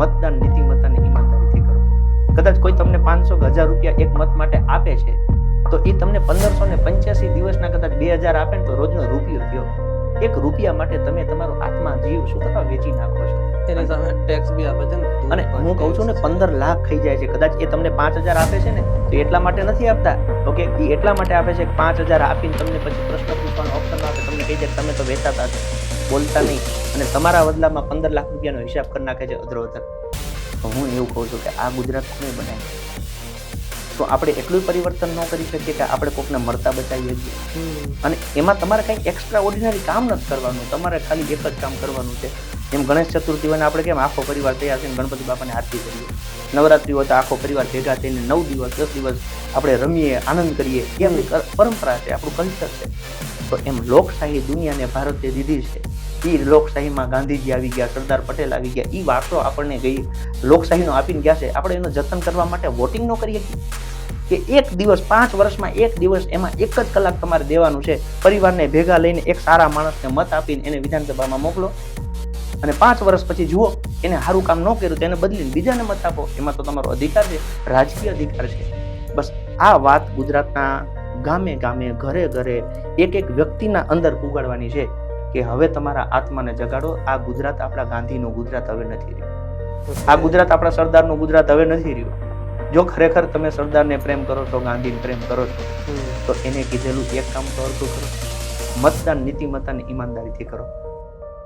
મતદાન નીતિમત્તા અને ઈમાનદારીથી કરો. કદાચ કોઈ તમને 500 કે 1000 રૂપિયા એક મત માટે આપે છે તો એ તમને 1585 દિવસના કદાચ 2000 આપે ને તો રોજનો રૂપિયો થયો. એક રૂપિયા માટે તમે તમારો આત્મા જીવ શું કરવા વેચી નાખો છો? એની સામે ટેક્સ બી આપે છે ને. અને હું કહું છું ને 15 લાખ ખાઈ જાય છે. કદાચ એ તમને 5000 આપે છે ને તો એટલા માટે નથી આપતા. ઓકે, એ એટલા માટે આપે છે કે 5000 આપીને તમને પછી પ્રશ્ન પૂછવાનો ઓપ્શન આપે, તમને કહી દે કે તમે તો વેચાતા છો, બોલતા નહીં, અને તમારા બદલામાં 15 લાખ રૂપિયાનો હિસાબ કરી નાખે છે અધરો અધર. તો હું એવું કહું છું કે આ ગુજરાત કોને બનાવે? તો આપણે એટલું પરિવર્તન ન કરી શકીએ કે આપણે કોકને મળતા બચાવીએ છીએ? અને એમાં તમારે કંઈ એક્સ્ટ્રા ઓર્ડિનરી કામ નથી કરવાનું, તમારે ખાલી એક જ કામ કરવાનું છે. જેમ ગણેશ ચતુર્થી હોય આપણે કેમ આખો પરિવાર તૈયાર થઈને ગણપતિ બાપાને આરતી કરીએ, નવરાત્રી હોય તો આખો પરિવાર ભેગા થઈને 9 દિવસ 10 દિવસ આપણે રમીએ, આનંદ કરીએ, એ આપણી પરંપરા છે, આપણું કલ્ચર છે. તો એમ લોકશાહી દુનિયાને ભારતે દીધી છે. એ લોકશાહીમાં ગાંધીજી આવી ગયા, સરદાર પટેલ આવી ગયા, એ વારસો આપણને ગઈ લોકશાહીનો આપીને ગયા છે. આપણે એનું જતન કરવા માટે વોટિંગ ન કરીએ કે એક દિવસ 5 વર્ષમાં એક દિવસ એમાં 1 જ કલાક તમારે દેવાનું છે. પરિવારને ભેગા લઈને એક સારા માણસને મત આપીને એને વિધાનસભામાં મોકલો અને 5 વર્ષ પછી જુઓ એને સારું કામ ન કર્યું તો એને બદલીને બીજાને મત આપો. એમાં તો તમારો અધિકાર છે, રાજકીય અધિકાર છે. બસ આ વાત ગુજરાતના ગામે ગામે, ઘરે ઘરે, એક એક વ્યક્તિના અંદર પુગાડવાની છે કે હવે તમારા આત્માને જગાડો. આ ગુજરાત આપણા ગાંધીનું ગુજરાત હવે નથી રહ્યું. આ ગુજરાત આપણા સરદારનું ગુજરાત હવે નથી રહ્યું. જો ખરેખર તમે સરદારને પ્રેમ કરો છો, ગાંધીને પ્રેમ કરો છો, તો એને કીધેલું એક કામ તો અડધું કરો. મતદાન નીતિમત્તા અને ઈમાનદારીથી કરો.